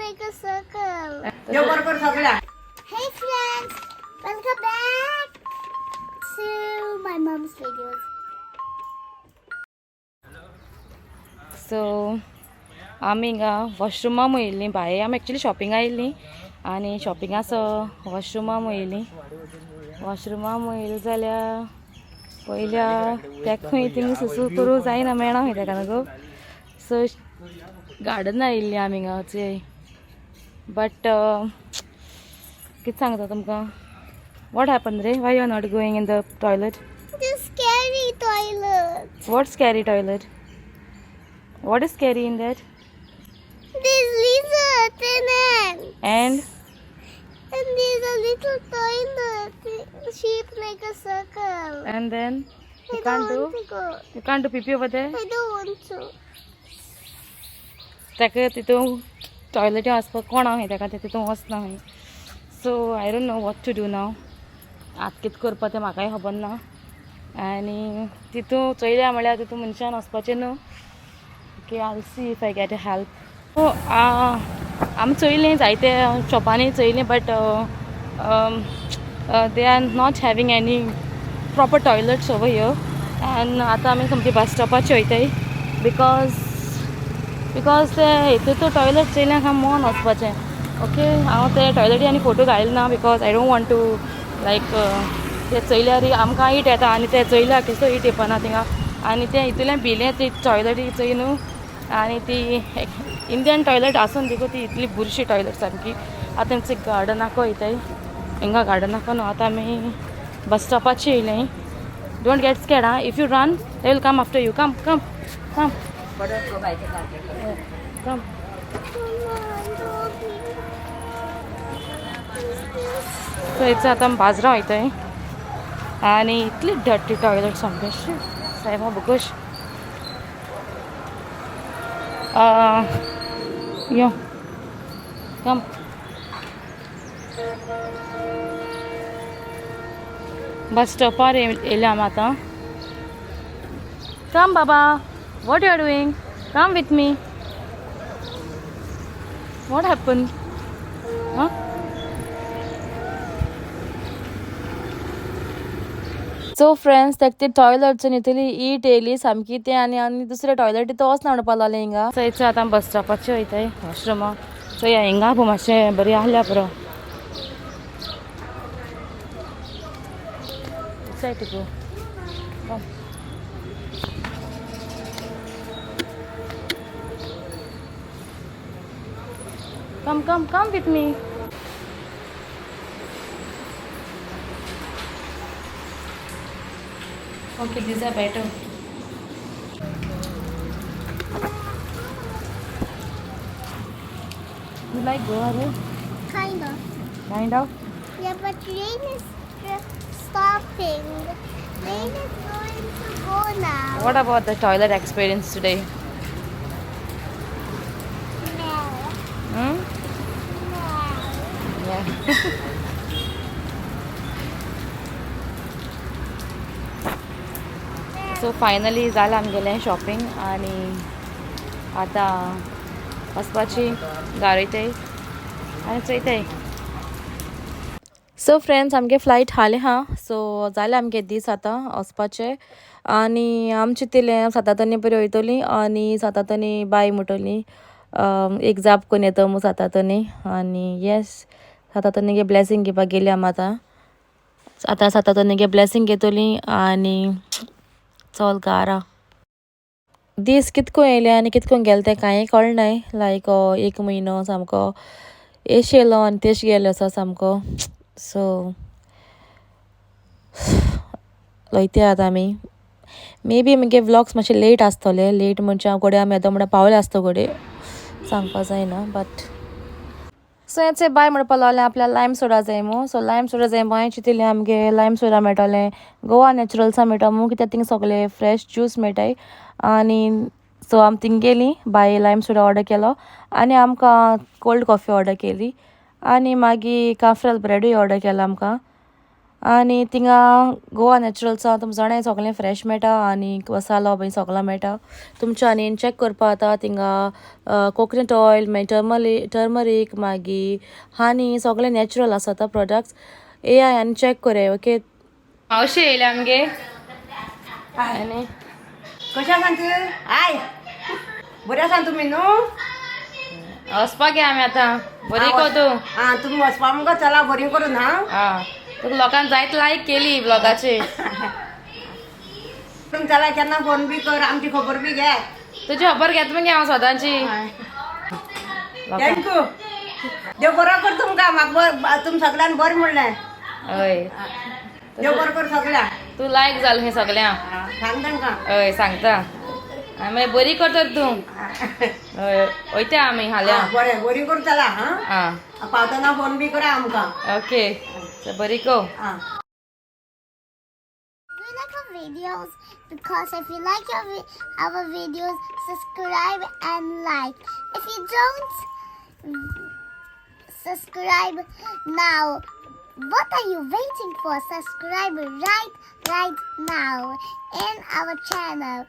make a circle. Hey friends, welcome back to my mom's videos. So आमी हिंगा वॉशरुमा येयल्लीं भायर आमी एक्चुली शॉपिंगा येयल्लीं आनी शॉपिंगाचो वॉशरुमा येयल्लीं वॉशरुमा येयली जाल्यार पयल्या तेका खंय थिंगा सुसू करूं जायना मेळना खंय तेका न्हू गो सो गार्डना येयल्लीं आमी हिंगा चोय बट कितें सांगता तुमकां वॉट हॅपन रे why you are not going in the toilet The scary toilet. What scary toilet What is scary in that? There's lizard in it. And there's a little toilet. Sheep make a circle. then I don't want to go. you can't do pee over there. I don't want to. ताका तितून टॉयलेटी वचपाक कोण हांव ताका तितून वचना खंय so I don't know what to do now आतां कितें करपा तें म्हाकाय खबर ना आनी तितून चोयल्या म्हळ्यार तितून मनशान वचपाचें न्हू okay I see if I get a help so आमी चोयलीं जायते शॉपांनी चोयलीं but they are not having any proper toilets over here and आतां आमी सामकी बस स्टॉपाचेर वयताय बिकॉज ते हितून टॉयलेट चोयल्यार हांव मोन वचपाचें ओके हांव ते टॉयलेटी आनी फोटो घालिना ना because I don't want to like ते चोयल्यार आमकां हीट येता आनी ते चोयल्यार केसो हीट येवपाना थिंगा आनी ते हितूंतल्यान भिलें ती टॉयलेटी चोय न्हू आनी ती इंडियन टॉयलेट आसून देखून ती इतली बुरशी टॉयलेट सारकी आतां तेंचे गार्डनाको वयताय हिंगा गार्डनाको न्हू आतां आमी बस स्टॉपाचेर येयलीं डोंट गेट स्कॅर्ड आं if you run they will come after you come come come come so हेचं आतां आमी बाजरा वयताय आनी इतली डर्टी टॉयलेट सामकें सायबा बुकूश यो कम बस स्टॉपार येयले आमी आतां कम बाबा what you are doing come with me what happen हां सो फ्रेंड्स ताका ते टॉयलेटसून इतली ईट येयली सामकी ते आनी दुसरे टॉयलेटी तो वचना म्हणपाक लागले हिंगा थंयच आतां बस स्टॉपाचेर वयताय वॉशरुमा सो ह्या हिंगा पळय मातशें बरी आहल्या पुरो come come come with me Okay, these are better. You like Goa, right? Kind of. Kind of. Yeah, but rain is stopping. Rain is going to go now. What about the toilet experience today? No. Hmm? No. Yeah. So finally जालें आमगेलें shopping आनी आतां वचपाची गारयताय आनी चोयताय so friends आमगे flight हालें हा so जालें आमगे दीस आतां वचपाचें आनी आमी चिंतिल्लें 7 बरी वयतलीं आनी 7 बाय म्हणटलीं एक जाप कोन्न येता मू 7 आनी येस 7 गे ब्लेसींग घेवपाक गेलीं आमी आतां 7 गे ब्लेसींग घेतलीं आनी चल गारा दीस कितको येयले आनी कितको गेले तें कांय कळनाय लायक 1 म्हयनो सामको एश येयलो आनी तेश गेलो आसा सामको सो वयते आतां आमी मे बी म्हगे व्लॉग्स मातशे लेट आसतले लेट म्हणजे हांव घोडे आमी येता म्हणल्यार पावले आसता घोडे सांगपा जायना बट सो हेचे बाय म्हणपा लागलें आपल्याक लायम सोडा जाय मू सो लायम सोडा जाय हांवें चिंतिल्लें आमगे लायम सोडा मेळटलें गोवा नॅचरल्सा मेळटा मू कित्याक थिंगा सगळे फ्रेश ज्यूस मेळटाय आनी सो आमी थिंगा गेलीं बाय लायम सोडा ऑर्डर केलो आनी आमकां कोल्ड कॉफी ऑर्डर केली आनी मागीर काफ्रल ब्रेडूय ऑर्डर केलो आमकां आनी थिंगा गोवा नॅचरल्सां तुमकां जाणाय सगळें फ्रेश मेळटा आनी मसालो बी सगळो मेळटा. तुमच्या आनी चॅक करपा जाता थिंगा कोकोनट ऑयल मागीर टर्मरीक मागीर हानी सगळे नॅचरल आसा तो प्रोडक्ट्स. येयाय आनी चॅक कोराय. ओके मावशी येयले आमगे आनी कशें आसा तूं? आय बरें आसा तुमी न्हू? वचपाक या आमी आतां. बरी गो तूं? आं तुमी वचपा मुगो चला बरी करून आं तुका लोकांक जायत लायक केली ब्लॉगाची. तुमी चला केन्ना फोन बी कर आमची खबर बी घे. तुजी खबर घेता मगे हांव सदांची. थँक्यू. देव बरो कर तुमकां. म्हाका तुमी सगळ्यांक बरें म्हणलें. हय देव बरो कर सगळ्यांक. तूं लायक जालें हें सगळ्यांक. सांग तांकां. हय सांगता. आनी मागीर बरी करता तूं. हय वयता आमी हाल्या. बरें बरी कर चला. आं पावतना फोन बी करा आमकां. ओके बरी गो. Do you like our videos? Because if you like our videos, subscribe and like. If you don't subscribe now, what are you waiting for? Subscribe right now in our channel.